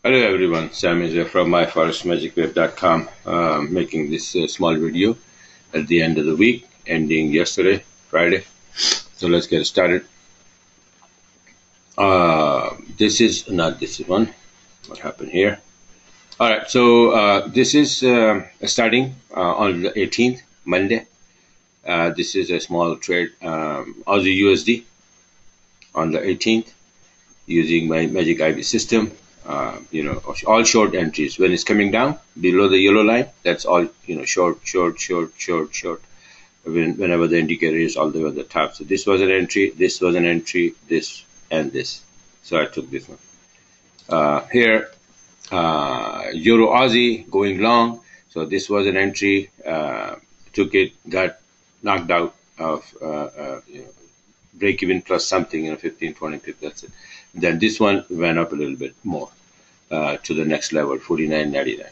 Hello everyone, Sam is here from myforexmagicweb.com, making this small video at the end of the week, ending yesterday, Friday. So let's get started. This is not this one. What happened here? All right, so this is starting on the 18th, Monday. This is a small trade, Aussie-USD on the 18th, using my Magic IV system. All short entries. When it's coming down below the yellow line, that's all, short. Whenever the indicator is all the way on the top. So this was an entry, this was an entry, this and this. So I took this one. Here, Euro Aussie going long. So this was an entry, took it, got knocked out of break even plus something, 15, 20 pips, that's it. Then this one went up a little bit more to the next level, 49.99.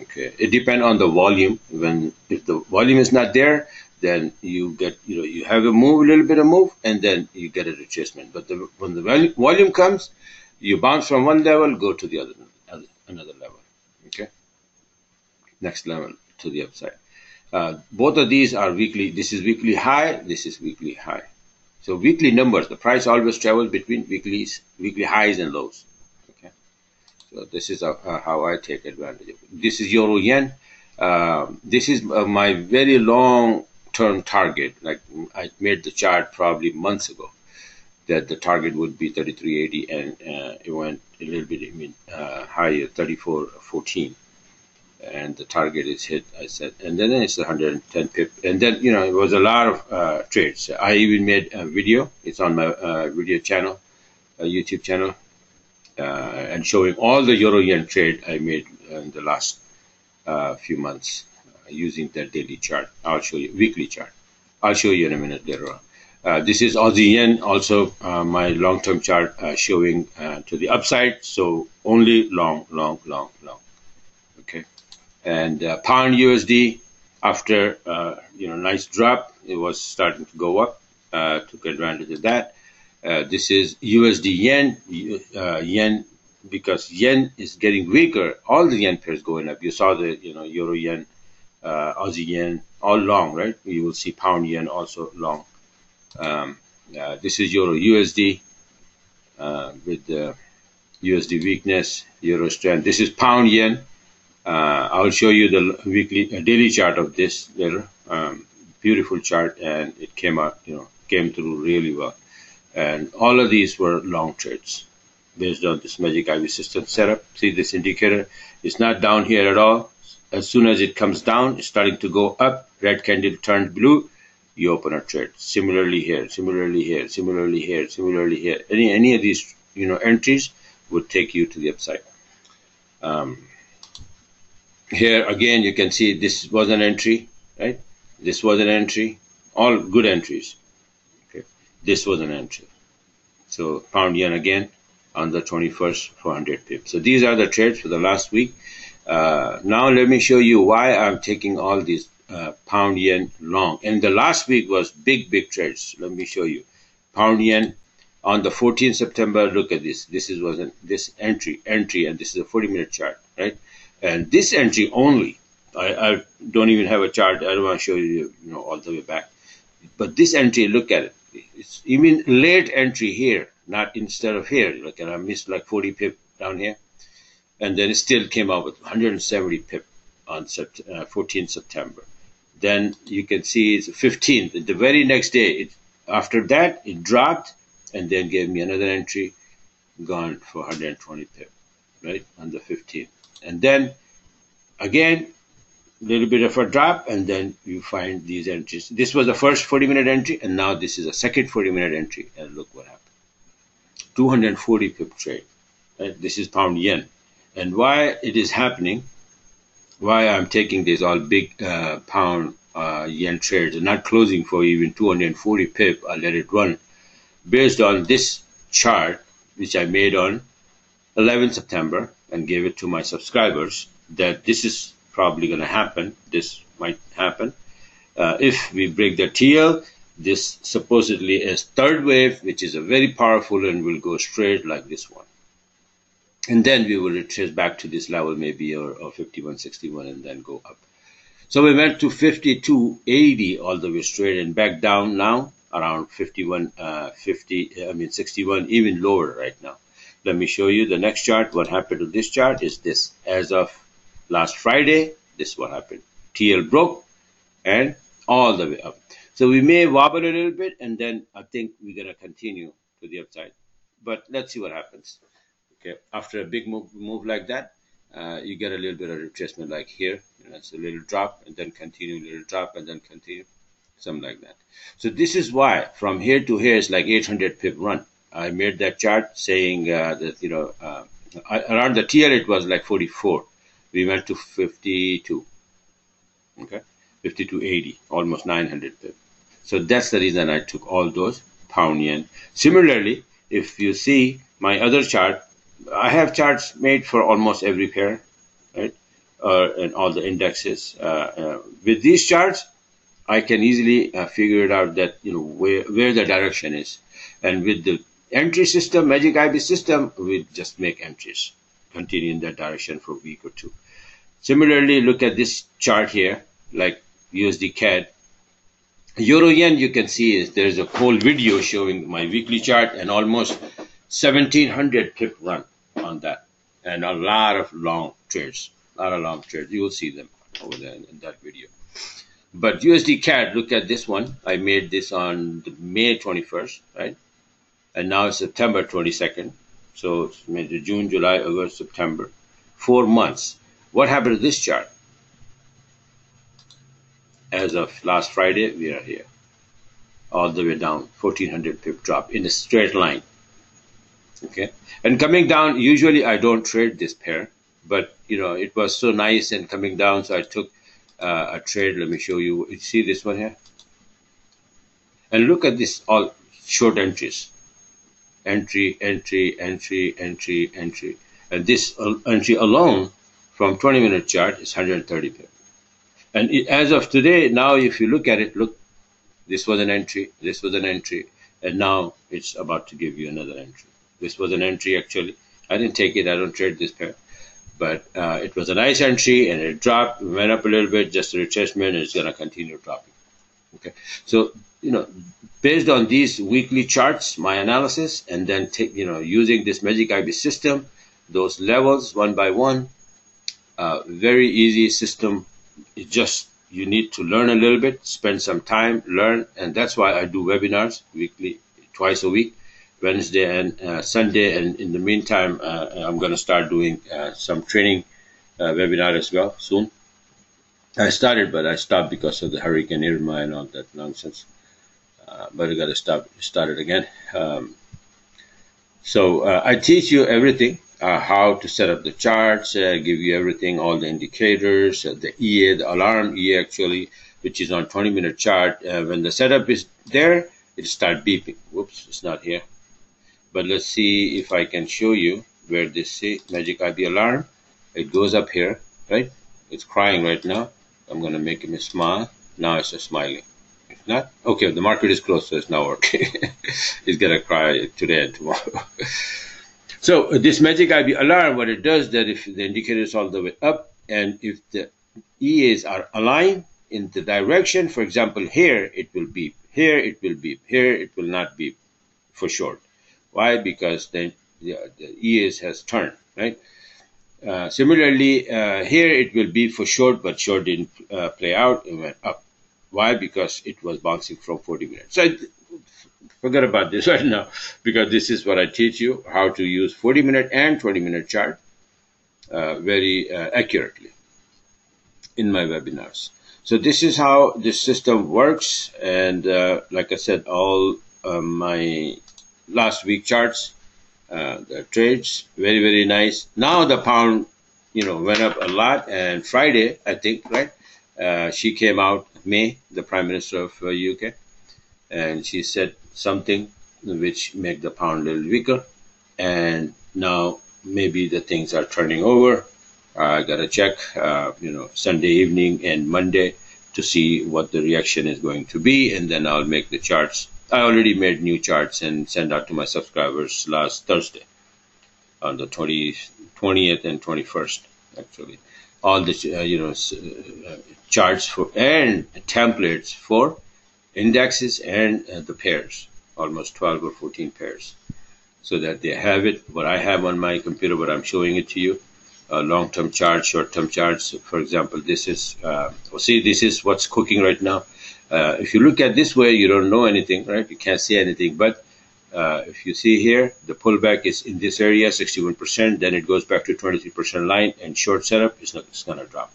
Okay, it depends on the volume. If the volume is not there, then you get, you have a little bit of move, and then you get a retracement. But when the volume comes, you bounce from one level, go to the another level. Okay, next level to the upside. Both of these are weekly. This is weekly high. This is weekly high. So weekly numbers, the price always travels between weekly highs and lows. Okay, so this is how I take advantage of it. This is Euro Yen. This is my very long-term target. Like I made the chart probably months ago that the target would be 33.80, and it went a little bit higher, 34.14. And the target is hit, I said, and then it's 110 pip, and then it was a lot of trades. I even made a video. It's on my video channel, YouTube channel, and showing all the Euro Yen trade I made in the last few months using that daily chart. I'll show you weekly chart. I'll show you in a minute later on. This is Aussie Yen, also my long-term chart showing to the upside. So only long. Okay. And pound USD, after nice drop, it was starting to go up. Took advantage of that. This is USD yen. Yen, because yen is getting weaker. All the yen pairs going up. You saw the Euro yen, Aussie yen, all long, right? You will see pound yen also long. This is Euro USD with the USD weakness, Euro strength. This is pound yen. I'll show you the daily chart of this later. Beautiful chart, and it came through really well. And all of these were long trades based on this Magic IV system setup. See this indicator? It's not down here at all. As soon as it comes down, it's starting to go up. Red candle turned blue. You open a trade. Similarly here, similarly here, similarly here, similarly here. Any of these entries would take you to the upside. Here again, you can see this was an entry, right? This was an entry, all good entries. Okay, this was an entry. So pound yen again on the 21st, 400 pips. So these are the trades for the last week. Now let me show you why I'm taking all these pound yen long. And the last week was big trades. Let me show you. Pound yen on the 14th September. Look at this. This was this entry, and this is a 40-minute chart, right? And this entry only, I don't even have a chart. I don't want to show you, all the way back. But this entry, look at it. It's even late entry here, not instead of here. Look, and I missed like 40 pip down here. And then it still came out with 170 pip on 14th September. Then you can see it's 15th. The very next day, after that, it dropped and then gave me another entry, gone for 120 pip, right, on the 15th. And then again, a little bit of a drop, and then you find these entries. This was the first 40-minute entry, and now this is a second 40-minute entry, and look what happened. 240 pip trade. Right? This is pound yen. And why it is happening, why I'm taking these all big pound yen trades and not closing for even 240 pip, I'll let it run, based on this chart, which I made on 11th September and gave it to my subscribers, that this is probably going to happen. This might happen. If we break the TL, this supposedly is third wave, which is a very powerful and will go straight like this one. and then we will retrace back to this level maybe, or 51.61, and then go up. So we went to 52.80 all the way straight and back down now around 61, even lower right now. Let me show you the next chart. What happened to this chart is this. As of last Friday, this is what happened. TL broke and all the way up. So we may wobble a little bit, and then I think we're going to continue to the upside. But let's see what happens. Okay, after a big move like that, you get a little bit of retracement like here. It's a little drop and then continue, little drop and then continue, something like that. So this is why from here to here is like 800 pip run. I made that chart saying that around the TL it was like 44. We went to 52. Okay, 52.80, almost 900 pip. So that's the reason I took all those pound yen. Similarly, if you see my other chart, I have charts made for almost every pair, right? And all the indexes. With these charts, I can easily figure it out that where the direction is. And with the entry system, Magic IB system, we just make entries, continue in that direction for a week or two. Similarly, look at this chart here, like USD CAD. Euro yen, you can see is there's a whole video showing my weekly chart and almost 1700 pip run on that, and a lot of long trades. You will see them over there in that video. But USD CAD, look at this one. I made this on May 21st, right? And now it's September 22nd. So it's June, July, August, September. 4 months. What happened to this chart? As of last Friday, we are here. All the way down, 1400 pip drop in a straight line. Okay, and coming down, usually I don't trade this pair, but it was so nice and coming down, so I took a trade. Let me show you. You see this one here, and look at this, all short entries, entry, and this entry alone from 20-minute chart is 130 pip. And as of today, now if you look at it, look, this was an entry, this was an entry, and now it's about to give you another entry. This was an entry actually. I didn't take it. I don't trade this pair. But it was a nice entry and it dropped, went up a little bit, just a retracement, and it's going to continue dropping. Okay. So, based on these weekly charts, my analysis, and then using this Magic IB system, those levels one by one, very easy system. It just, you need to learn a little bit, spend some time, learn. And that's why I do webinars weekly, twice a week. Wednesday and Sunday, and in the meantime, I'm going to start doing some training webinar as well soon. I started, but I stopped because of the Hurricane Irma and all that nonsense. But I got to start it again. So I teach you everything, how to set up the charts, give you everything, all the indicators, the EA, the alarm EA actually, which is on 20-minute chart. When the setup is there, it starts beeping. Whoops, it's not here. But let's see if I can show you where this say Magic IB alarm. It goes up here, right? It's crying right now. I'm going to make him smile. Now it's just smiling. If not, okay, the market is closed, so it's now working. It's going to cry today and tomorrow. So this Magic IB alarm, what it does, that if the indicator is all the way up, and if the EAs are aligned in the direction, for example, here it will beep, here it will beep, here it will not beep, for short. Why? Because the EAs has turned, right? Similarly, here it will be for short, but short didn't play out. It went up. Why? Because it was bouncing from 40 minutes. So forget about this right now, because this is what I teach you, how to use 40-minute and 20-minute chart very accurately in my webinars. So this is how this system works. And like I said, all my last week charts, the trades, very, very nice. Now the pound, went up a lot. And Friday, I think, right? She came out, May, the Prime Minister of UK, and she said something which made the pound a little weaker. And now maybe the things are turning over. I got to check, Sunday evening and Monday to see what the reaction is going to be. And then I'll make the charts. I already made new charts and sent out to my subscribers last Thursday. on the 20th and 21st, actually. All the charts for and templates for indexes and the pairs, almost 12 or 14 pairs, so that they have it. What I have on my computer, but I'm showing it to you. Long-term charts, short-term charts. For example, this is see, this is what's cooking right now. If you look at this way, you don't know anything, right? You can't see anything. But if you see here, the pullback is in this area, 61%. Then it goes back to 23% line, and short setup is not. It's gonna drop.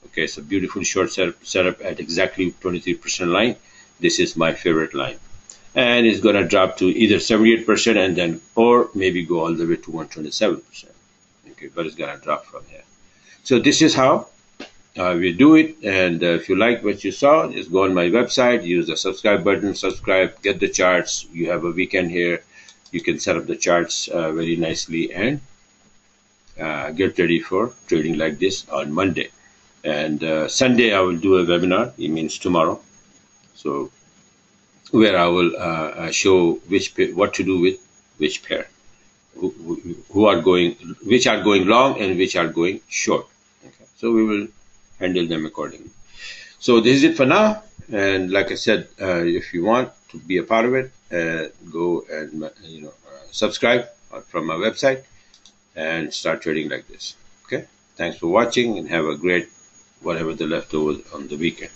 Okay, so beautiful short setup at exactly 23% line. This is my favorite line, and it's gonna drop to either 78% and then, or maybe go all the way to 127%. Okay, but it's gonna drop from here. So this is how we do it. And if you like what you saw, just go on my website, use the subscribe button, subscribe, get the charts. You have a weekend here. You can set up the charts very nicely and get ready for trading like this on Monday. And Sunday, I will do a webinar. It means tomorrow. So where I will show what to do with which pair, which are going long and which are going short. Okay. So we will handle them accordingly. So this is it for now. And like I said, if you want to be a part of it, go and subscribe from my website and start trading like this. Okay. Thanks for watching and have a great whatever the leftovers on the weekend.